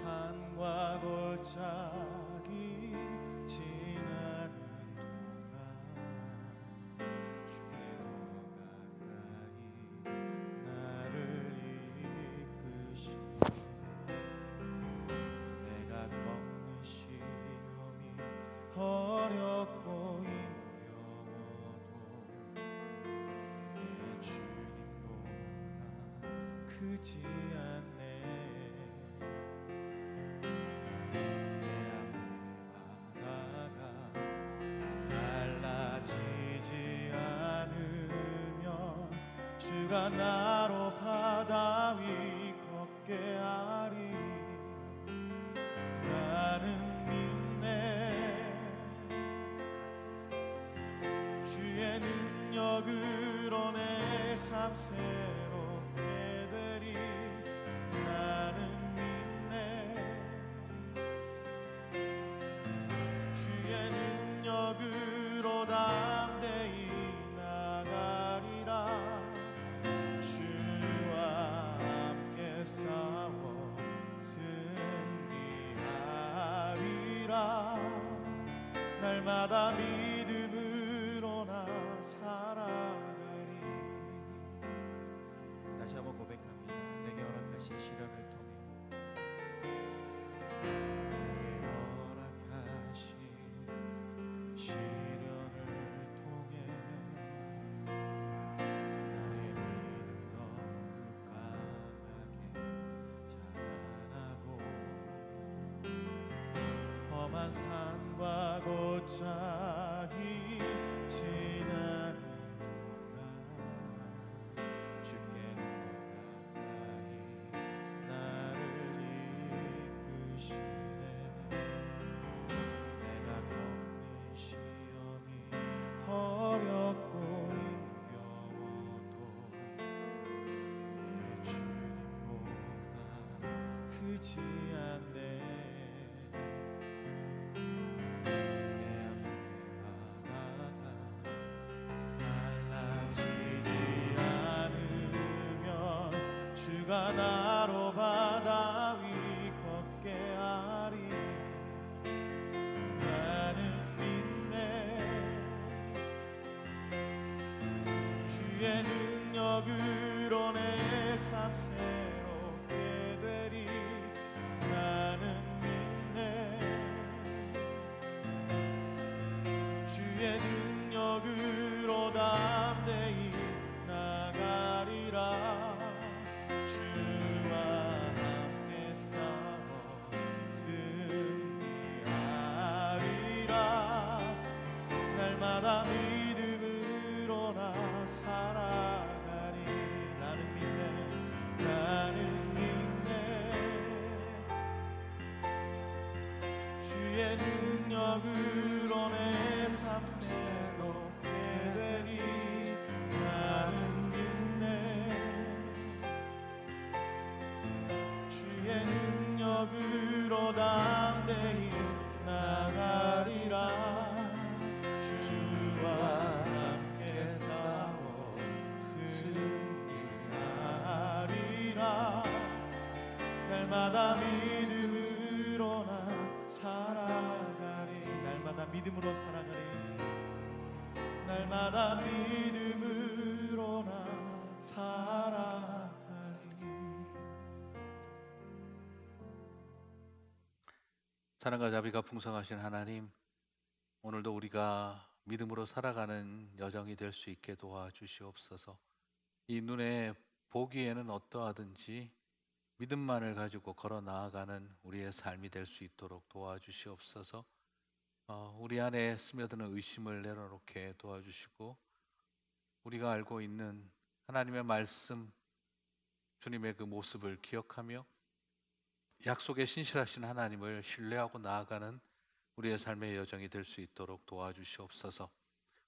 산과 골짜기 지나는 동안 주께 더 가까이 나를 이끄시네. 내가 겪는 시험이 어렵고 힘겨워도 내 주님보다 크지 않네. 내 앞에 바다가 갈라지지 않으면 주가 나로 바다 위 걷게 하리. 나는 믿네. 주의 능력으로 내 삶 새롭게 되리. 나는 믿네. 주의 능력으로 담대히 나가리라. 주와 함께 싸워 승리하리라. 날마다 믿음으로 나 살아가리. 다시 한번 고백합니다. 내게 허락하신 시련을 통해, 내게 허락하신 시련을 통해 나의 믿음 더욱 강하게 자라나고 험한 산과 골짜기 지나는 동안 주께 더 가까이 나를 이끄시네. 내가 겪는 시험이 어렵고 힘겨워도 내 주님보다 크지 않네. 내 앞에 바다가 갈라지지 않으면 주가 나로 바다 위 걷게 하리. 나는 믿네. 주의 능력으로 내 삶 새롭게 되리. 나는 믿네. 주의 능력으로 담대히 나가리라. 주와 함께 싸워 승리하리라. 날마다 믿음으로 나 살아가리. 나는 믿네. 나는 믿네. 주의 능력으로 내 삶 새롭게 되리. 나는 믿네. 주의 능력으로 담대히 나가리라. 주와 함께 싸워 승리하리라. 날마다 믿음으로 나 살아가리. 날마다 믿음으로 살아가리. 날마다 믿음으로 나 살아가리. 사랑과 자비가 풍성하신 하나님, 오늘도 우리가 믿음으로 살아가는 여정이 될 수 있게 도와주시옵소서. 이 눈에 보기에는 어떠하든지 믿음만을 가지고 걸어 나아가는 우리의 삶이 될 수 있도록 도와주시옵소서. 우리 안에 스며드는 의심을 내려놓게 도와주시고, 우리가 알고 있는 하나님의 말씀, 주님의 그 모습을 기억하며 약속에 신실하신 하나님을 신뢰하고 나아가는 우리의 삶의 여정이 될 수 있도록 도와주시옵소서.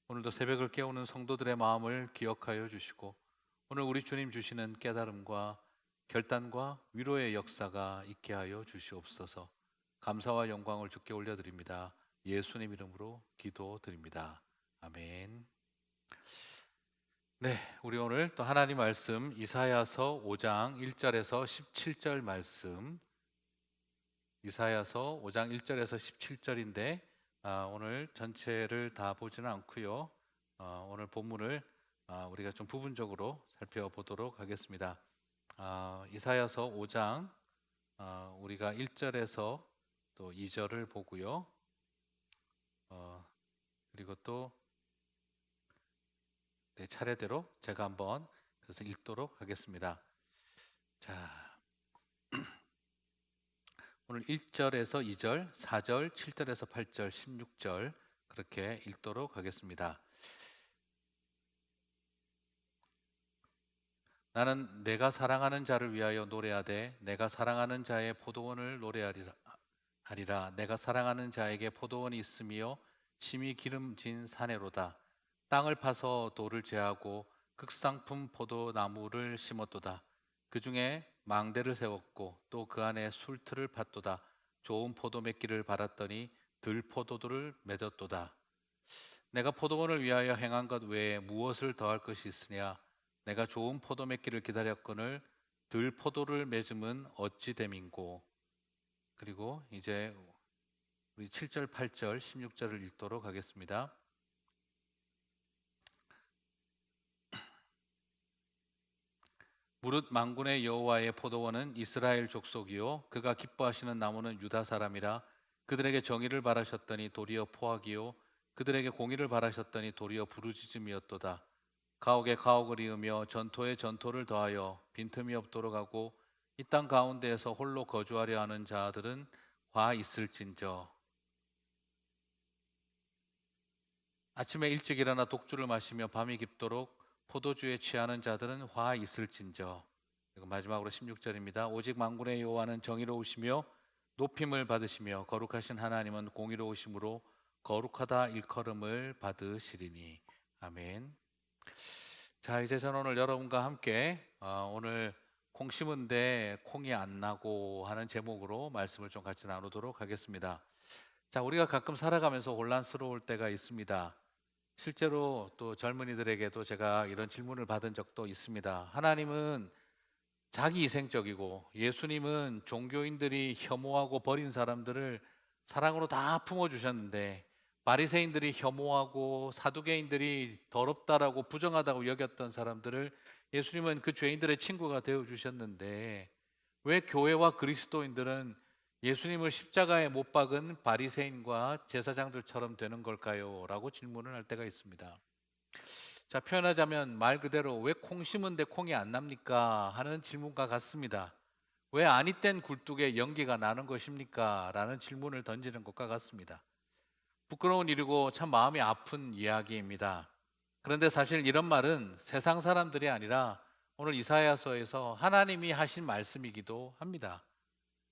오늘도 새벽을 깨우는 성도들의 마음을 기억하여 주시고, 오늘 우리 주님 주시는 깨달음과 결단과 위로의 역사가 있게 하여 주시옵소서. 감사와 영광을 주께 올려드립니다. 예수님 이름으로 기도드립니다. 아멘. 네, 우리 오늘 또 하나님 말씀 이사야서 5장 1절에서 17절 말씀 이사야서 5장 1절에서 17절인데 오늘 전체를 다 보지는 않고요. 오늘 본문을 우리가 좀 부분적으로 살펴보도록 하겠습니다. 이사야서 5장 우리가 1절에서 또 2절을 보고요. 그리고 또 내 차례대로 제가 한번 그래서 읽도록 하겠습니다. 자, 오늘 1절에서 2절, 4절, 7절에서 8절, 16절 그렇게 읽도록 하겠습니다. 나는 내가 사랑하는 자를 위하여 노래하되 내가 사랑하는 자의 포도원을 노래하리라. 내가 사랑하는 자에게 포도원이 있으며 심히 기름진 사내로다. 땅을 파서 돌을 제하고 극상품 포도나무를 심었도다. 그 중에 망대를 세웠고 또 그 안에 술틀을 팠도다. 좋은 포도 맺기를 바랐더니 들포도들을 맺었도다. 내가 포도원을 위하여 행한 것 외에 무엇을 더할 것이 있으냐? 내가 좋은 포도 맺기를 기다렸거늘 들포도를 맺음은 어찌 됨인고. 그리고 이제 우리 7절, 8절, 16절을 읽도록 하겠습니다. 무릇 만군의 여호와의 포도원은 이스라엘 족속이요 그가 기뻐하시는 나무는 유다 사람이라. 그들에게 정의를 바라셨더니 도리어 포악이요 그들에게 공의를 바라셨더니 도리어 부르짖음이었도다. 가옥에 가옥을 이으며 전토에 전토를 더하여 빈틈이 없도록 하고 이 땅 가운데에서 홀로 거주하려 하는 자들은 화 있을진저. 아침에 일찍 일어나 독주를 마시며 밤이 깊도록 포도주에 취하는 자들은 화 있을진저. 그리고 마지막으로 16절입니다. 오직 만군의 여호와는 정의로우시며 높임을 받으시며 거룩하신 하나님은 공의로우심으로 거룩하다 일컬음을 받으시리니. 아멘. 자, 이제 저는 오늘 여러분과 함께 오늘 콩 심은데 콩이 안 나고 하는 제목으로 말씀을 좀 같이 나누도록 하겠습니다. 자, 우리가 가끔 살아가면서 혼란스러울 때가 있습니다. 실제로 또 젊은이들에게도 제가 이런 질문을 받은 적도 있습니다. 하나님은 자기 희생적이고 예수님은 종교인들이 혐오하고 버린 사람들을 사랑으로 다 품어주셨는데 바리새인들이 혐오하고 사두개인들이 더럽다라고 부정하다고 여겼던 사람들을 예수님은 그 죄인들의 친구가 되어주셨는데 왜 교회와 그리스도인들은 예수님을 십자가에 못 박은 바리새인과 제사장들처럼 되는 걸까요? 라고 질문을 할 때가 있습니다. 자, 표현하자면 말 그대로 왜 콩 심은데 콩이 안 납니까? 하는 질문과 같습니다. 왜 아니땐 굴뚝에 연기가 나는 것입니까? 라는 질문을 던지는 것과 같습니다. 부끄러운 일이고 참 마음이 아픈 이야기입니다. 그런데 사실 이런 말은 세상 사람들이 아니라 오늘 이사야서에서 하나님이 하신 말씀이기도 합니다.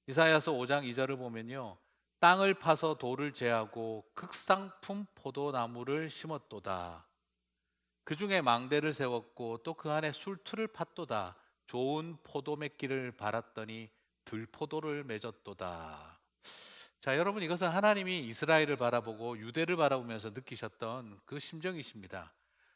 이사야서 5장 2절을 보면요, 땅을 파서 돌을 제하고 극상품 포도나무를 심었도다. 그 중에 망대를 세웠고 또 그 안에 술틀을 팠도다. 좋은 포도 맺기를 바랐더니 들포도를 맺었도다. 자, 여러분, 이것은 하나님이 이스라엘을 바라보고 유대를 바라보면서 느끼셨던 그 심정이십니다.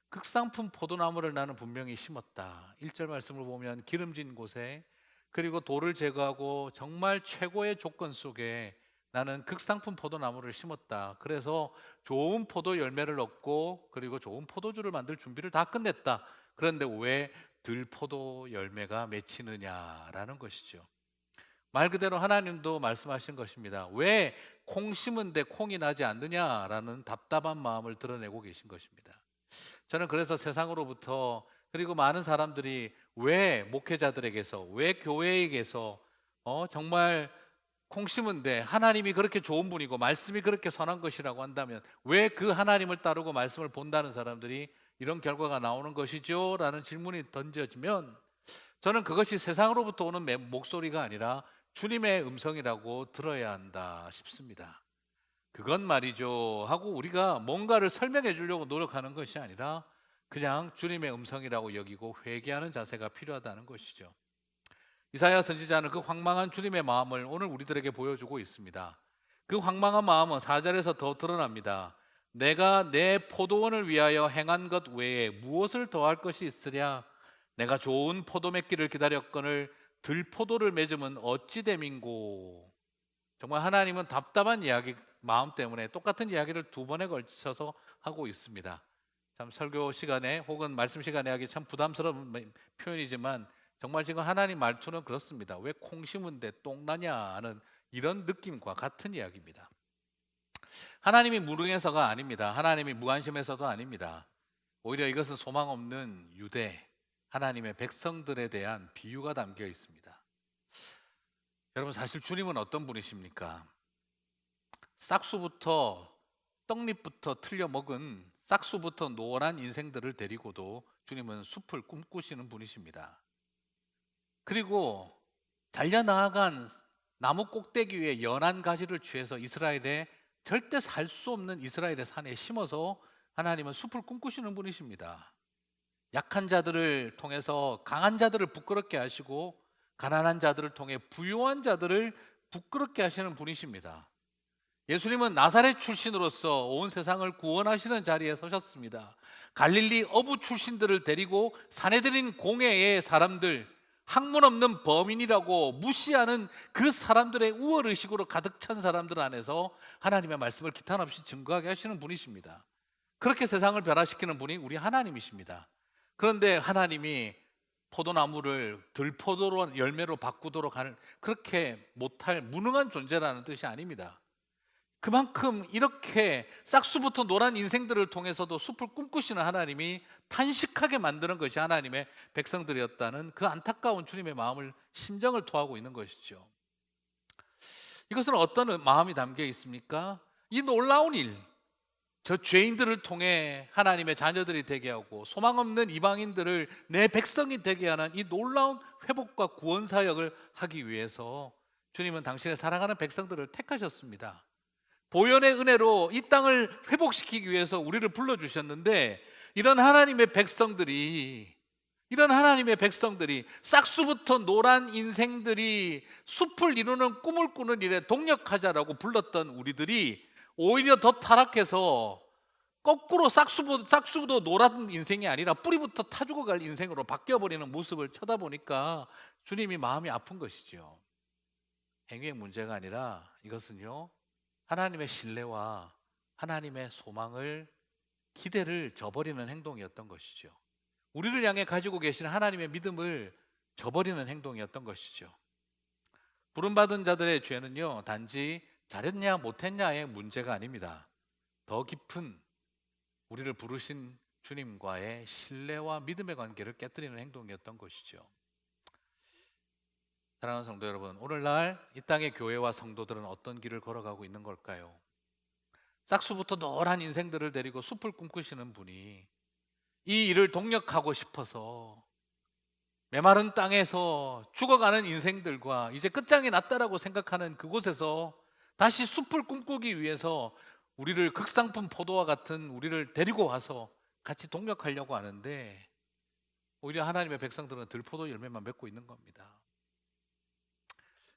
극상품 포도나무를 나는 분명히 심었다. 1절 말씀을 보면 기름진 곳에, 그리고 돌을 제거하고 정말 최고의 조건 속에 나는 극상품 포도나무를 심었다. 그래서 좋은 포도 열매를 얻고 그리고 좋은 포도주를 만들 준비를 다 끝냈다. 그런데 왜 들포도 열매가 맺히느냐라는 것이죠. 말 그대로 하나님도 말씀하신 것입니다. 왜 콩 심은데 콩이 나지 않느냐라는 답답한 마음을 드러내고 계신 것입니다. 저는 그래서 세상으로부터, 그리고 많은 사람들이 왜 목회자들에게서, 왜 교회에게서 정말 콩 심은데 하나님이 그렇게 좋은 분이고 말씀이 그렇게 선한 것이라고 한다면 왜 그 하나님을 따르고 말씀을 본다는 사람들이 이런 결과가 나오는 것이죠? 라는 질문이 던져지면 저는 그것이 세상으로부터 오는 목소리가 아니라 주님의 음성이라고 들어야 한다 싶습니다. 그건 말이죠 하고 우리가 뭔가를 설명해 주려고 노력하는 것이 아니라 그냥 주님의 음성이라고 여기고 회개하는 자세가 필요하다는 것이죠. 이사야 선지자는 그 황망한 주님의 마음을 오늘 우리들에게 보여주고 있습니다. 그 황망한 마음은 4절에서 더 드러납니다. 내가 내 포도원을 위하여 행한 것 외에 무엇을 더할 것이 있으랴? 내가 좋은 포도 맺기를 기다렸거늘 들포도를 맺으면 어찌 됨인고. 정말 하나님은 답답한 이야기 마음 때문에 똑같은 이야기를 두 번에 걸쳐서 하고 있습니다. 참 설교 시간에 혹은 말씀 시간에 하기 참 부담스러운 표현이지만 정말 지금 하나님 말투는 그렇습니다. 왜 콩 심은데 똥 나냐 하는 이런 느낌과 같은 이야기입니다. 하나님이 무능해서가 아닙니다. 하나님이 무관심해서도 아닙니다. 오히려 이것은 소망 없는 유대 하나님의 백성들에 대한 비유가 담겨 있습니다. 여러분, 사실 주님은 어떤 분이십니까? 싹수부터 떡잎부터 틀려 먹은 싹수부터 노란 인생들을 데리고도 주님은 숲을 꿈꾸시는 분이십니다. 그리고 잘려나간 나무 꼭대기 위에 연한 가지를 취해서 이스라엘에 절대 살 수 없는 이스라엘의 산에 심어서 하나님은 숲을 꿈꾸시는 분이십니다. 약한 자들을 통해서 강한 자들을 부끄럽게 하시고 가난한 자들을 통해 부유한 자들을 부끄럽게 하시는 분이십니다. 예수님은 나사렛 출신으로서 온 세상을 구원하시는 자리에 서셨습니다. 갈릴리 어부 출신들을 데리고 사내들인 공회의 사람들, 학문 없는 범인이라고 무시하는 그 사람들의 우월의식으로 가득 찬 사람들 안에서 하나님의 말씀을 기탄 없이 증거하게 하시는 분이십니다. 그렇게 세상을 변화시키는 분이 우리 하나님이십니다. 그런데 하나님이 포도나무를 들포도로 열매로 바꾸도록 하는 그렇게 못할 무능한 존재라는 뜻이 아닙니다. 그만큼 이렇게 싹수부터 노란 인생들을 통해서도 숲을 꿈꾸시는 하나님이 탄식하게 만드는 것이 하나님의 백성들이었다는 그 안타까운 주님의 마음을 심정을 토하고 있는 것이죠. 이것은 어떤 마음이 담겨 있습니까? 이 놀라운 일, 저 죄인들을 통해 하나님의 자녀들이 되게 하고 소망 없는 이방인들을 내 백성이 되게 하는 이 놀라운 회복과 구원 사역을 하기 위해서 주님은 당신의 사랑하는 백성들을 택하셨습니다. 보혈의 은혜로 이 땅을 회복시키기 위해서 우리를 불러주셨는데 이런 하나님의 백성들이 싹수부터 노란 인생들이 숲을 이루는 꿈을 꾸는 일에 동력하자라고 불렀던 우리들이 오히려 더 타락해서 거꾸로 싹수부터 노란 인생이 아니라 뿌리부터 타 죽어갈 인생으로 바뀌어버리는 모습을 쳐다보니까 주님이 마음이 아픈 것이죠. 행위의 문제가 아니라 이것은요, 하나님의 신뢰와 하나님의 소망을, 기대를 저버리는 행동이었던 것이죠. 우리를 향해 가지고 계신 하나님의 믿음을 저버리는 행동이었던 것이죠. 부름받은 자들의 죄는요, 단지 잘했냐 못했냐의 문제가 아닙니다. 더 깊은 우리를 부르신 주님과의 신뢰와 믿음의 관계를 깨뜨리는 행동이었던 것이죠. 사랑하는 성도 여러분, 오늘날 이 땅의 교회와 성도들은 어떤 길을 걸어가고 있는 걸까요? 싹수부터 노란 인생들을 데리고 숲을 꿈꾸시는 분이 이 일을 동력하고 싶어서 메마른 땅에서 죽어가는 인생들과 이제 끝장이 났다라고 생각하는 그곳에서 다시 숲을 꿈꾸기 위해서 우리를 극상품 포도와 같은 우리를 데리고 와서 같이 동력하려고 하는데 오히려 하나님의 백성들은 들포도 열매만 맺고 있는 겁니다.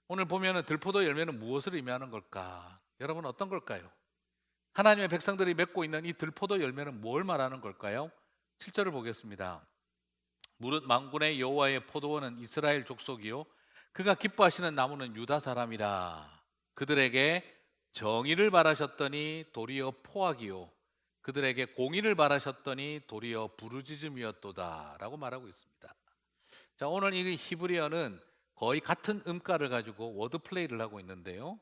오늘 보면은 들포도 열매는 무엇을 의미하는 걸까? 여러분, 어떤 걸까요? 하나님의 백성들이 맺고 있는 이 들포도 열매는 뭘 말하는 걸까요? 7절을 보겠습니다. 무릇 만군의 여호와의 포도원은 이스라엘 족속이요 그가 기뻐하시는 나무는 유다 사람이라. 그들에게 정의를 바라셨더니 도리어 포악이요 그들에게 공의를 바라셨더니 도리어 부르짖음이었도다 라고 말하고 있습니다. 자, 오늘 이 히브리어는 거의 같은 음가를 가지고 워드 플레이를 하고 있는데요.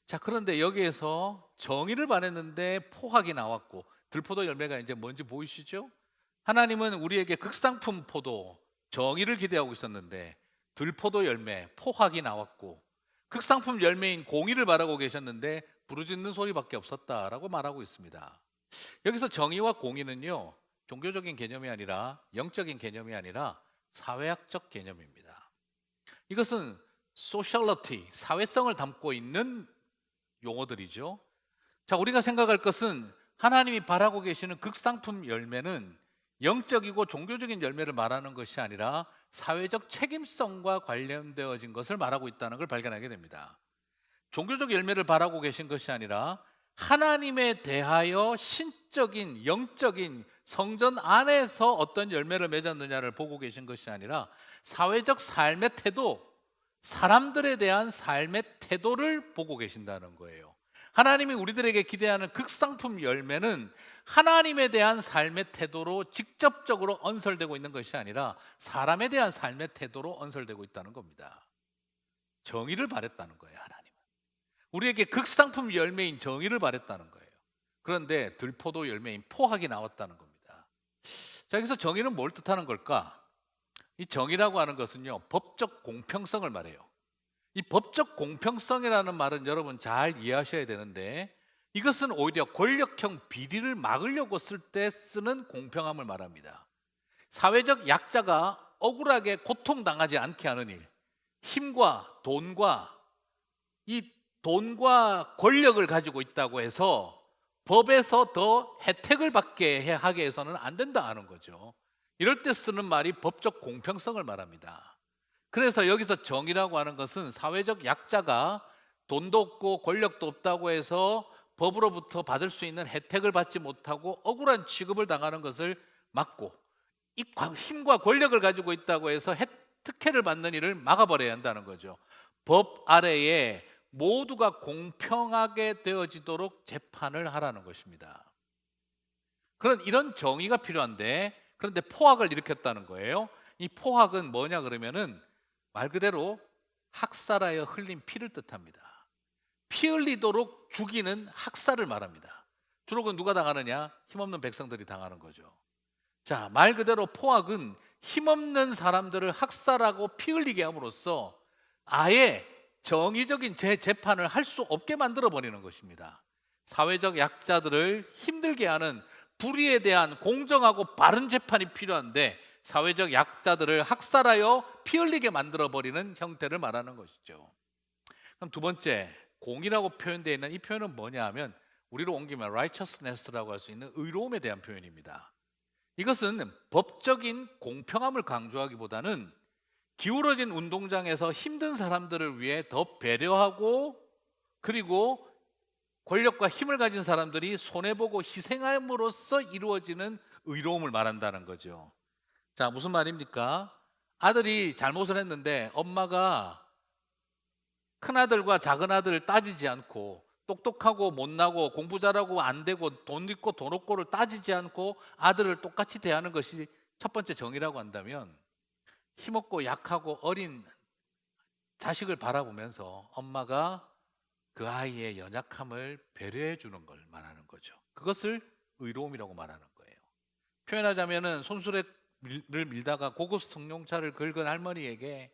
자, 그런데 여기에서 정의를 바랬는데 포악이 나왔고 들포도 열매가 이제 뭔지 보이시죠? 하나님은 우리에게 극상품 포도, 정의를 기대하고 있었는데 들포도 열매, 포악이 나왔고 극상품 열매인 공의를 바라고 계셨는데 부르짖는 소리밖에 없었다라고 말하고 있습니다. 여기서 정의와 공의는요, 종교적인 개념이 아니라 영적인 개념이 아니라 사회학적 개념입니다. 이것은 소셜리티, 사회성을 담고 있는 용어들이죠. 자, 우리가 생각할 것은 하나님이 바라고 계시는 극상품 열매는 영적이고 종교적인 열매를 말하는 것이 아니라 사회적 책임성과 관련되어진 것을 말하고 있다는 걸 발견하게 됩니다. 종교적 열매를 바라고 계신 것이 아니라 하나님에 대하여 신적인, 영적인 성전 안에서 어떤 열매를 맺었느냐를 보고 계신 것이 아니라 사회적 삶의 태도, 사람들에 대한 삶의 태도를 보고 계신다는 거예요. 하나님이 우리들에게 기대하는 극상품 열매는 하나님에 대한 삶의 태도로 직접적으로 언설되고 있는 것이 아니라 사람에 대한 삶의 태도로 언설되고 있다는 겁니다. 정의를 바랬다는 거예요. 하나님은 우리에게 극상품 열매인 정의를 바랬다는 거예요. 그런데 들포도 열매인 포학이 나왔다는 겁니다. 자, 여기서 정의는 뭘 뜻하는 걸까? 이 정의라고 하는 것은요, 법적 공평성을 말해요. 이 법적 공평성이라는 말은 여러분 잘 이해하셔야 되는데, 이것은 오히려 권력형 비리를 막으려고 쓸 때 쓰는 공평함을 말합니다. 사회적 약자가 억울하게 고통당하지 않게 하는 일, 힘과 돈과 권력을 가지고 있다고 해서 법에서 더 혜택을 받게 하게 해서는 안 된다 하는 거죠. 이럴 때 쓰는 말이 법적 공평성을 말합니다. 그래서 여기서 정의라고 하는 것은 사회적 약자가 돈도 없고 권력도 없다고 해서 법으로부터 받을 수 있는 혜택을 받지 못하고 억울한 취급을 당하는 것을 막고, 이 힘과 권력을 가지고 있다고 해서 특혜를 받는 일을 막아버려야 한다는 거죠. 법 아래에 모두가 공평하게 되어지도록 재판을 하라는 것입니다. 이런 정의가 필요한데, 그런데 포악을 일으켰다는 거예요. 이 포악은 뭐냐 그러면은 말 그대로 학살하여 흘린 피를 뜻합니다. 피 흘리도록 죽이는 학살을 말합니다. 주로 그 누가 당하느냐? 힘없는 백성들이 당하는 거죠. 자, 말 그대로 포악은 힘없는 사람들을 학살하고 피 흘리게 함으로써 아예 정의적인 재판을 할 수 없게 만들어 버리는 것입니다. 사회적 약자들을 힘들게 하는 불의에 대한 공정하고 바른 재판이 필요한데, 사회적 약자들을 학살하여 피 흘리게 만들어 버리는 형태를 말하는 것이죠. 그럼 두 번째, 공이라고 표현되어 있는 이 표현은 뭐냐 하면, 우리로 옮기면 righteousness라고 할 수 있는 의로움에 대한 표현입니다. 이것은 법적인 공평함을 강조하기보다는 기울어진 운동장에서 힘든 사람들을 위해 더 배려하고, 그리고 권력과 힘을 가진 사람들이 손해보고 희생함으로써 이루어지는 의로움을 말한다는 거죠. 자, 무슨 말입니까? 아들이 잘못을 했는데 엄마가 큰아들과 작은아들을 따지지 않고, 똑똑하고 못나고 공부 잘하고 안 되고 돈 있고 돈 없고를 따지지 않고 아들을 똑같이 대하는 것이 첫 번째 정의라고 한다면, 힘없고 약하고 어린 자식을 바라보면서 엄마가 그 아이의 연약함을 배려해 주는 걸 말하는 거죠. 그것을 의로움이라고 말하는 거예요. 표현하자면은 손수레를 밀다가 고급 승용차를 긁은 할머니에게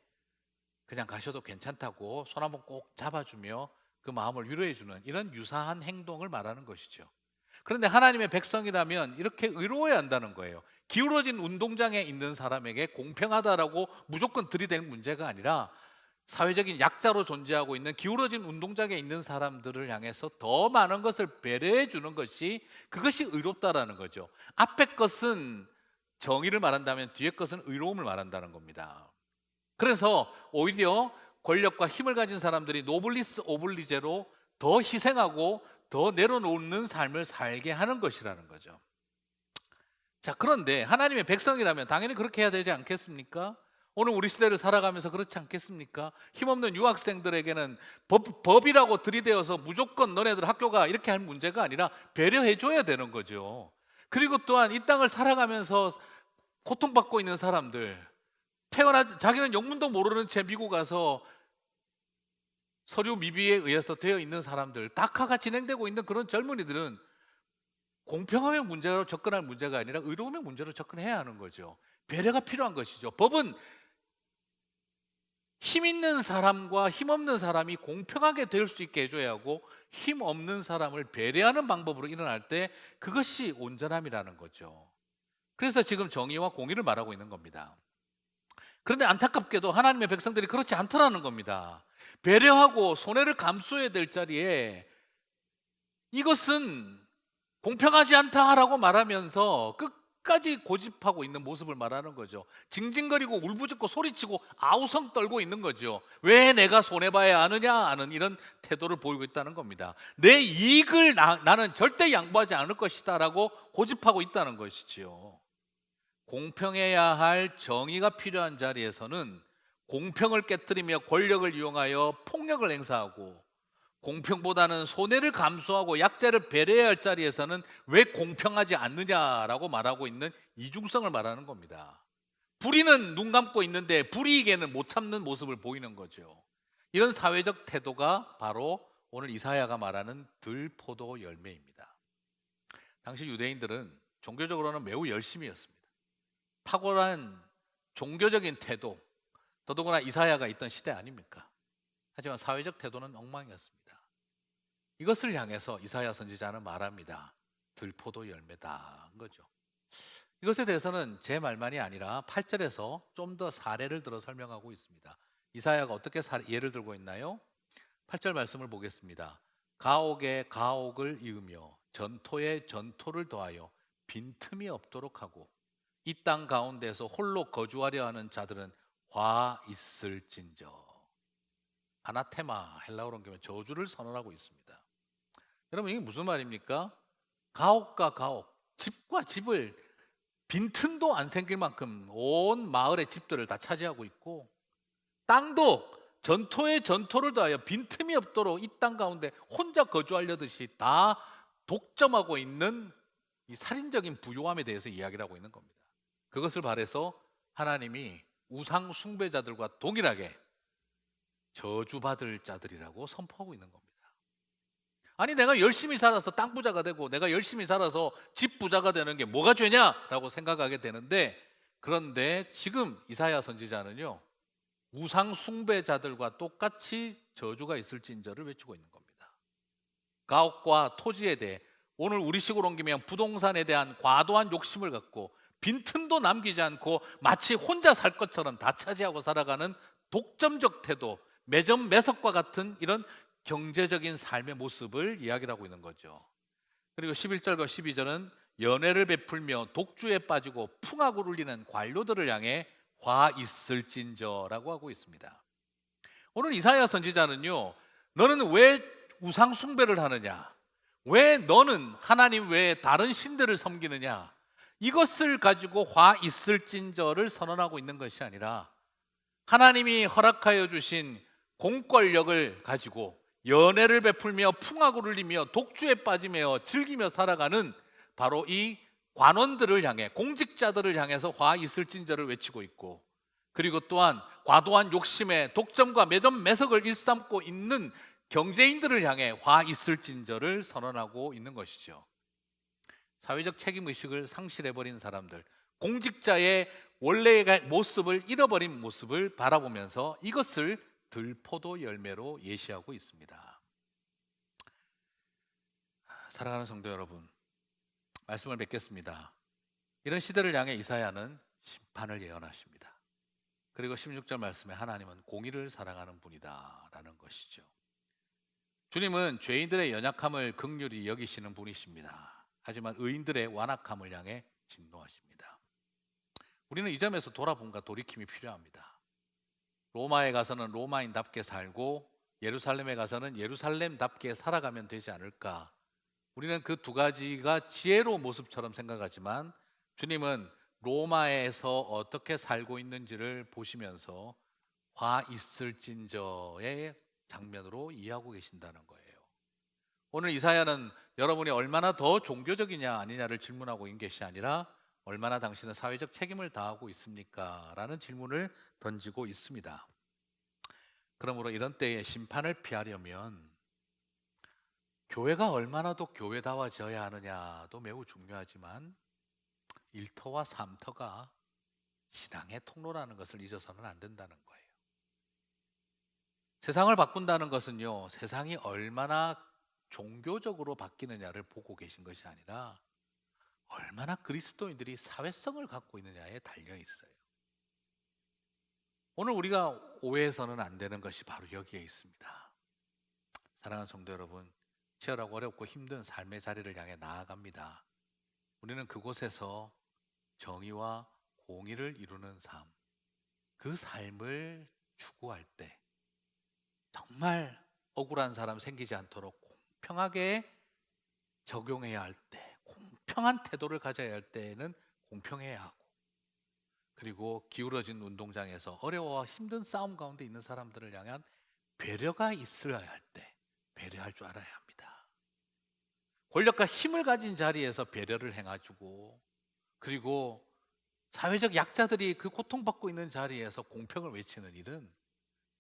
그냥 가셔도 괜찮다고 손 한번 꼭 잡아주며 그 마음을 위로해 주는, 이런 유사한 행동을 말하는 것이죠. 그런데 하나님의 백성이라면 이렇게 의로워야 한다는 거예요. 기울어진 운동장에 있는 사람에게 공평하다라고 무조건 들이댈 문제가 아니라, 사회적인 약자로 존재하고 있는 기울어진 운동장에 있는 사람들을 향해서 더 많은 것을 배려해 주는 것이, 그것이 의롭다라는 거죠. 앞에 것은 정의를 말한다면 뒤에 것은 의로움을 말한다는 겁니다. 그래서 오히려 권력과 힘을 가진 사람들이 노블리스 오블리제로 더 희생하고 더 내려놓는 삶을 살게 하는 것이라는 거죠. 자, 그런데 하나님의 백성이라면 당연히 그렇게 해야 되지 않겠습니까? 오늘 우리 시대를 살아가면서 그렇지 않겠습니까? 힘없는 유학생들에게는 법이라고 들이대어서 무조건 너네들 학교가 이렇게 할 문제가 아니라 배려해 줘야 되는 거죠. 그리고 또한 이 땅을 살아가면서 고통받고 있는 사람들, 자기는 영문도 모르는 채 미국 가서 서류 미비에 의해서 되어 있는 사람들, 다카가 진행되고 있는 그런 젊은이들은 공평함의 문제로 접근할 문제가 아니라 의로움의 문제로 접근해야 하는 거죠. 배려가 필요한 것이죠. 법은 힘 있는 사람과 힘 없는 사람이 공평하게 될 수 있게 해줘야 하고, 힘 없는 사람을 배려하는 방법으로 일어날 때 그것이 온전함이라는 거죠. 그래서 지금 정의와 공의를 말하고 있는 겁니다. 그런데 안타깝게도 하나님의 백성들이 그렇지 않더라는 겁니다. 배려하고 손해를 감수해야 될 자리에 이것은 공평하지 않다라고 말하면서 끝까지 고집하고 있는 모습을 말하는 거죠. 징징거리고 울부짖고 소리치고 아우성 떨고 있는 거죠. 왜 내가 손해봐야 하느냐 하는 이런 태도를 보이고 있다는 겁니다. 내 이익을 나는 절대 양보하지 않을 것이다 라고 고집하고 있다는 것이지요. 공평해야 할 정의가 필요한 자리에서는 공평을 깨뜨리며 권력을 이용하여 폭력을 행사하고 공평보다는 손해를 감수하고 약자를 배려해야 할 자리에서는 왜 공평하지 않느냐라고 말하고 있는 이중성을 말하는 겁니다. 불의는 눈 감고 있는데 불이익에는 못 참는 모습을 보이는 거죠. 이런 사회적 태도가 바로 오늘 이사야가 말하는 들포도 열매입니다. 당시 유대인들은 종교적으로는 매우 열심이었습니다. 탁월한 종교적인 태도, 더더구나 이사야가 있던 시대 아닙니까? 하지만 사회적 태도는 엉망이었습니다. 이것을 향해서 이사야 선지자는 말합니다. 들포도 열매다 한 거죠. 이것에 대해서는 제 말만이 아니라 8절에서 좀 더 사례를 들어 설명하고 있습니다. 이사야가 어떻게 예를 들고 있나요? 8절 말씀을 보겠습니다. 가옥에 가옥을 이으며 전토에 전토를 더하여 빈틈이 없도록 하고 이 땅 가운데서 홀로 거주하려 하는 자들은 화 있을진저. 아나테마, 헬라어로 옮기면 저주를 선언하고 있습니다. 여러분, 이게 무슨 말입니까? 가옥과 가옥, 집과 집을 빈틈도 안 생길 만큼 온 마을의 집들을 다 차지하고 있고, 땅도 전토에 전토를 더하여 빈틈이 없도록 이 땅 가운데 혼자 거주하려듯이 다 독점하고 있는 이 살인적인 부요함에 대해서 이야기를 하고 있는 겁니다. 그것을 바래서 하나님이 우상 숭배자들과 동일하게 저주받을 자들이라고 선포하고 있는 겁니다. 아니, 내가 열심히 살아서 땅 부자가 되고 내가 열심히 살아서 집 부자가 되는 게 뭐가 죄냐라고 생각하게 되는데, 그런데 지금 이사야 선지자는요, 우상 숭배자들과 똑같이 저주가 있을진저를 외치고 있는 겁니다. 가옥과 토지에 대해, 오늘 우리식으로 옮기면 부동산에 대한 과도한 욕심을 갖고 빈틈도 남기지 않고 마치 혼자 살 것처럼 다 차지하고 살아가는 독점적 태도, 매점매석과 같은 이런 경제적인 삶의 모습을 이야기를 하고 있는 거죠. 그리고 11절과 12절은 연회를 베풀며 독주에 빠지고 풍악을 울리는 관료들을 향해 화 있을진저라고 하고 있습니다. 오늘 이사야 선지자는요, 너는 왜 우상 숭배를 하느냐, 왜 너는 하나님 외에 다른 신들을 섬기느냐, 이것을 가지고 화 있을진저를 선언하고 있는 것이 아니라 하나님이 허락하여 주신 공권력을 가지고 연회를 베풀며 풍악을 울리며 독주에 빠지며 즐기며 살아가는 바로 이 관원들을 향해, 공직자들을 향해서 화 있을진저를 외치고 있고, 그리고 또한 과도한 욕심에 독점과 매점 매석을 일삼고 있는 경제인들을 향해 화 있을진저를 선언하고 있는 것이죠. 사회적 책임의식을 상실해버린 사람들, 공직자의 원래의 모습을 잃어버린 모습을 바라보면서 이것을 들포도 열매로 예시하고 있습니다. 사랑하는 성도 여러분, 말씀을 맺겠습니다. 이런 시대를 향해 이사야는 심판을 예언하십니다. 그리고 16절 말씀에 하나님은 공의를 사랑하는 분이다 라는 것이죠. 주님은 죄인들의 연약함을 긍휼히 여기시는 분이십니다. 하지만 의인들의 완악함을 향해 진노하십니다. 우리는 이 점에서 돌아봄과 돌이킴이 필요합니다. 로마에 가서는 로마인답게 살고 예루살렘에 가서는 예루살렘답게 살아가면 되지 않을까. 우리는 그 두 가지가 지혜로운 모습처럼 생각하지만 주님은 로마에서 어떻게 살고 있는지를 보시면서 화 있을진저의 장면으로 이해하고 계신다는 거예요. 오늘 이사야는 여러분이 얼마나 더 종교적이냐 아니냐를 질문하고 있는 것이 아니라 얼마나 당신은 사회적 책임을 다하고 있습니까? 라는 질문을 던지고 있습니다. 그러므로 이런 때에 심판을 피하려면 교회가 얼마나 더 교회다워져야 하느냐도 매우 중요하지만 일터와 삶터가 신앙의 통로라는 것을 잊어서는 안 된다는 거예요. 세상을 바꾼다는 것은요, 세상이 얼마나 종교적으로 바뀌느냐를 보고 계신 것이 아니라 얼마나 그리스도인들이 사회성을 갖고 있느냐에 달려 있어요. 오늘 우리가 오해해서는 안 되는 것이 바로 여기에 있습니다. 사랑하는 성도 여러분, 치열하고 어렵고 힘든 삶의 자리를 향해 나아갑니다. 우리는 그곳에서 정의와 공의를 이루는 삶, 그 삶을 추구할 때 정말 억울한 사람 생기지 않도록 공평하게 적용해야 할 때, 공평한 태도를 가져야 할 때에는 공평해야 하고, 그리고 기울어진 운동장에서 어려워와 힘든 싸움 가운데 있는 사람들을 향한 배려가 있어야 할 때 배려할 줄 알아야 합니다. 권력과 힘을 가진 자리에서 배려를 행해주고, 그리고 사회적 약자들이 그 고통받고 있는 자리에서 공평을 외치는 일은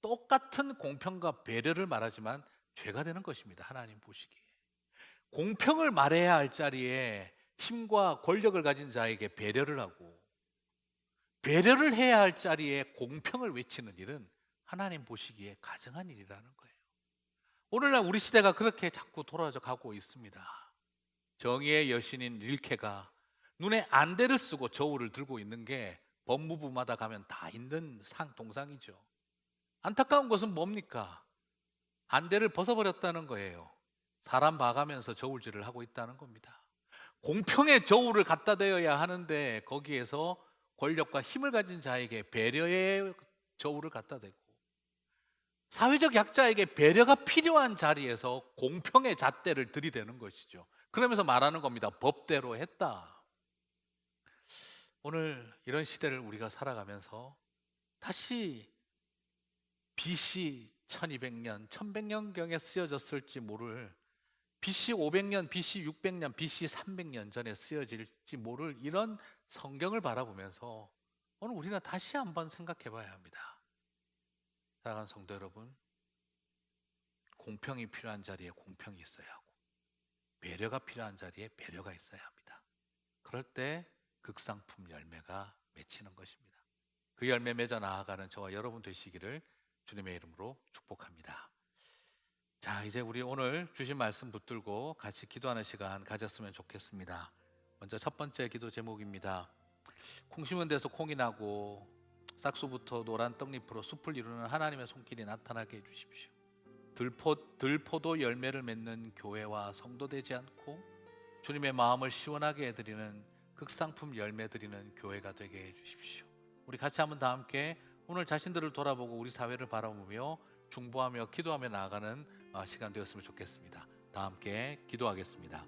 똑같은 공평과 배려를 말하지만 죄가 되는 것입니다. 하나님 보시기에 공평을 말해야 할 자리에 힘과 권력을 가진 자에게 배려를 하고, 배려를 해야 할 자리에 공평을 외치는 일은 하나님 보시기에 가증한 일이라는 거예요. 오늘날 우리 시대가 그렇게 자꾸 돌아져 가고 있습니다. 정의의 여신인 릴케가 눈에 안대를 쓰고 저울을 들고 있는 게 법무부마다 가면 다 있는 동상이죠. 안타까운 것은 뭡니까? 안대를 벗어버렸다는 거예요. 사람 봐가면서 저울질을 하고 있다는 겁니다. 공평의 저울을 갖다 대어야 하는데 거기에서 권력과 힘을 가진 자에게 배려의 저울을 갖다 대고, 사회적 약자에게 배려가 필요한 자리에서 공평의 잣대를 들이대는 것이죠. 그러면서 말하는 겁니다. 법대로 했다. 오늘 이런 시대를 우리가 살아가면서 다시 BC 1200년, 1100년경에 쓰여졌을지 모를, BC 500년, BC 600년, BC 300년 전에 쓰여질지 모를 이런 성경을 바라보면서 오늘 우리는 다시 한번 생각해 봐야 합니다. 사랑하는 성도 여러분, 공평이 필요한 자리에 공평이 있어야 하고, 배려가 필요한 자리에 배려가 있어야 합니다. 그럴 때 극상품 열매가 맺히는 것입니다. 그 열매 맺어 나아가는 저와 여러분 되시기를 주님의 이름으로 축복합니다. 자, 이제 우리 오늘 주신 말씀 붙들고 같이 기도하는 시간 가졌으면 좋겠습니다. 먼저 첫 번째 기도 제목입니다. 콩 심은 데서 콩이 나고 싹수부터 노란 떡잎으로 숲을 이루는 하나님의 손길이 나타나게 해주십시오. 들포도 열매를 맺는 교회와 성도 되지 않고 주님의 마음을 시원하게 해드리는 극상품 열매 드리는 교회가 되게 해주십시오. 우리 같이 한번 다 함께 오늘 자신들을 돌아보고 우리 사회를 바라보며 중보하며 기도하며 나아가는 시간 되었으면 좋겠습니다. 다 함께 기도하겠습니다.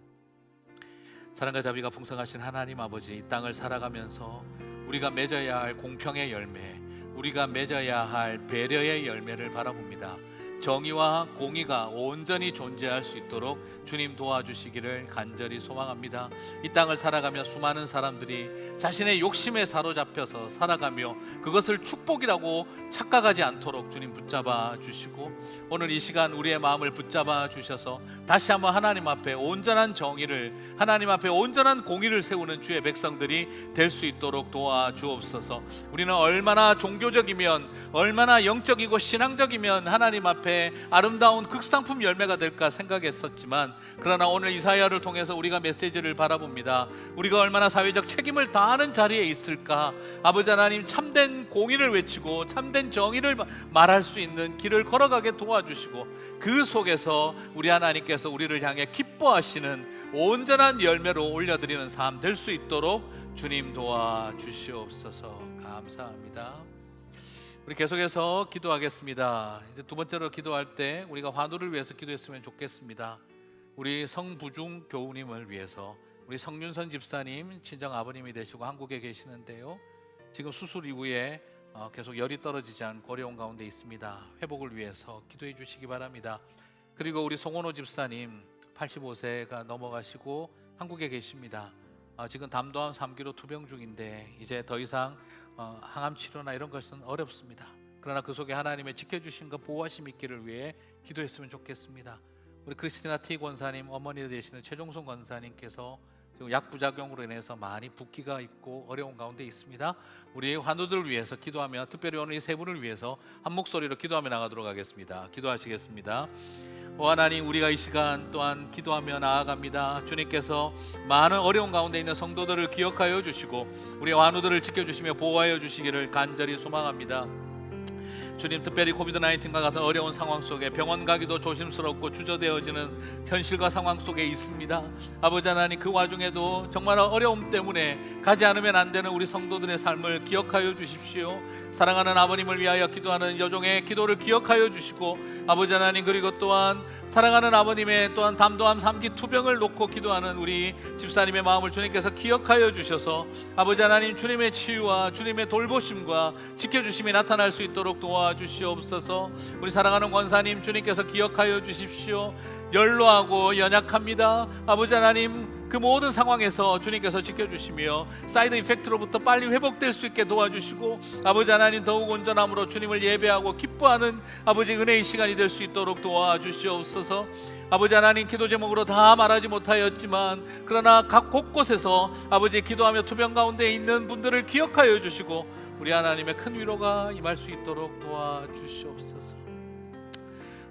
사랑과 자비가 풍성하신 하나님 아버지, 이 땅을 살아가면서 우리가 맺어야 할 공평의 열매, 우리가 맺어야 할 배려의 열매를 바라봅니다. 정의와 공의가 온전히 존재할 수 있도록 주님 도와주시기를 간절히 소망합니다. 이 땅을 살아가며 수많은 사람들이 자신의 욕심에 사로잡혀서 살아가며 그것을 축복이라고 착각하지 않도록 주님 붙잡아 주시고, 오늘 이 시간 우리의 마음을 붙잡아 주셔서 다시 한번 하나님 앞에 온전한 정의를, 하나님 앞에 온전한 공의를 세우는 주의 백성들이 될 수 있도록 도와주옵소서. 우리는 얼마나 종교적이면, 얼마나 영적이고 신앙적이면 하나님 앞에 아름다운 극상품 열매가 될까 생각했었지만, 그러나 오늘 이사야를 통해서 우리가 메시지를 바라봅니다. 우리가 얼마나 사회적 책임을 다하는 자리에 있을까. 아버지 하나님, 참된 공의를 외치고 참된 정의를 말할 수 있는 길을 걸어가게 도와주시고, 그 속에서 우리 하나님께서 우리를 향해 기뻐하시는 온전한 열매로 올려드리는 삶 될 수 있도록 주님 도와주시옵소서. 감사합니다. 우리 계속해서 기도하겠습니다. 이제 두 번째로 기도할 때 우리가 환우를 위해서 기도했으면 좋겠습니다. 우리 성부중 교우님을 위해서, 우리 성윤선 집사님 친정 아버님이 되시고 한국에 계시는데요, 지금 수술 이후에 계속 열이 떨어지지 않고 어려운 가운데 있습니다. 회복을 위해서 기도해 주시기 바랍니다. 그리고 우리 송원호 집사님 85세가 넘어가시고 한국에 계십니다. 지금 담도암 3기로 투병 중인데 이제 더 이상 항암 치료나 이런 것은 어렵습니다. 그러나 그 속에 하나님의 지켜주신 것, 보호하심 있기를 위해 기도했으면 좋겠습니다. 우리 크리스티나 T 권사님 어머니 되시는 최종선 권사님께서 지금 약부작용으로 인해서 많이 붓기가 있고 어려운 가운데 있습니다. 우리 환우들을 위해서 기도하며, 특별히 오늘 이 세 분을 위해서 한 목소리로 기도하며 나가도록 하겠습니다. 기도하시겠습니다. 오 하나님, 우리가 이 시간 또한 기도하며 나아갑니다. 주님께서 많은 어려운 가운데 있는 성도들을 기억하여 주시고 우리 환우들을 지켜주시며 보호하여 주시기를 간절히 소망합니다. 주님, 특별히 코비드-19과 같은 어려운 상황 속에 병원 가기도 조심스럽고 주저되어지는 현실과 상황 속에 있습니다. 아버지 하나님, 그 와중에도 정말 어려움 때문에 가지 않으면 안 되는 우리 성도들의 삶을 기억하여 주십시오. 사랑하는 아버님을 위하여 기도하는 여종의 기도를 기억하여 주시고, 아버지 하나님, 그리고 또한 사랑하는 아버님의 또한 담도암 3기 투병을 놓고 기도하는 우리 집사님의 마음을 주님께서 기억하여 주셔서 아버지 하나님, 주님의 치유와 주님의 돌보심과 지켜주심이 나타날 수 있도록 도와주시옵소서. 우리 사랑하는 권사님, 주님께서 기억하여 주십시오. 연로하고 연약합니다. 아버지 하나님, 그 모든 상황에서 주님께서 지켜주시며 사이드 이펙트로부터 빨리 회복될 수 있게 도와주시고, 아버지 하나님, 더욱 온전함으로 주님을 예배하고 기뻐하는 아버지 은혜의 시간이 될 수 있도록 도와주시옵소서. 아버지 하나님, 기도 제목으로 다 말하지 못하였지만 그러나 각 곳곳에서 아버지 기도하며 투병 가운데 있는 분들을 기억하여 주시고 우리 하나님의 큰 위로가 임할 수 있도록 도와주시옵소서.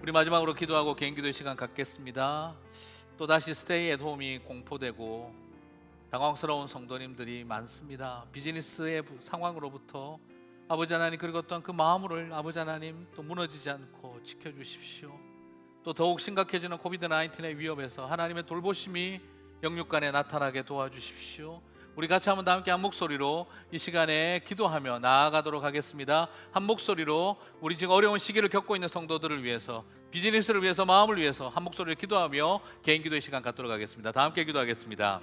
우리 마지막으로 기도하고 개인 기도의 시간 갖겠습니다. 또다시 스테이 앳 홈이 공포되고 당황스러운 성도님들이 많습니다. 비즈니스의 상황으로부터 아버지 하나님, 그리고 또한 그 마음을 아버지 하나님 또 무너지지 않고 지켜주십시오. 또 더욱 심각해지는 코비드-19의 위협에서 하나님의 돌보심이 영육간에 나타나게 도와주십시오. 우리 같이 한번 다 함께 한 목소리로 이 시간에 기도하며 나아가도록 하겠습니다. 한 목소리로 우리 지금 어려운 시기를 겪고 있는 성도들을 위해서, 비즈니스를 위해서, 마음을 위해서 한 목소리로 기도하며 개인 기도의 시간 갖도록 하겠습니다. 다 함께 기도하겠습니다.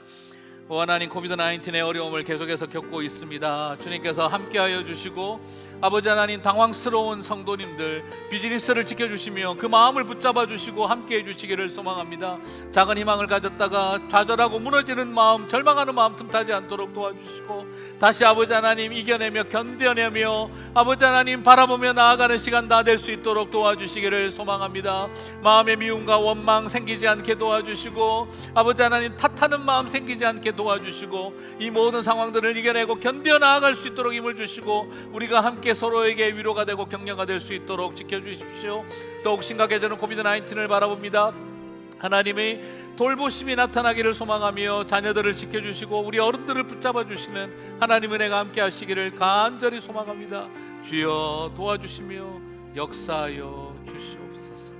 오 하나님, 코비드-19의 어려움을 계속해서 겪고 있습니다. 주님께서 함께하여 주시고 아버지 하나님, 당황스러운 성도님들 비즈니스를 지켜주시며 그 마음을 붙잡아 주시고 함께해 주시기를 소망합니다. 작은 희망을 가졌다가 좌절하고 무너지는 마음, 절망하는 마음 틈타지 않도록 도와주시고 다시 아버지 하나님 이겨내며 견뎌내며 아버지 하나님 바라보며 나아가는 시간 다 될 수 있도록 도와주시기를 소망합니다. 마음의 미움과 원망 생기지 않게 도와주시고 아버지 하나님 탓하는 마음 생기지 않게 도와주시고 이 모든 상황들을 이겨내고 견뎌 나아갈 수 있도록 힘을 주시고 우리가 함께 서로에게 위로가 되고 격려가 될 수 있도록 지켜주십시오. 더욱 심각해지는 코비드-19을 바라봅니다. 하나님의 돌보심이 나타나기를 소망하며 자녀들을 지켜주시고 우리 어른들을 붙잡아 주시는 하나님의 은혜가 함께 하시기를 간절히 소망합니다. 주여 도와주시며 역사하여 주시옵소서.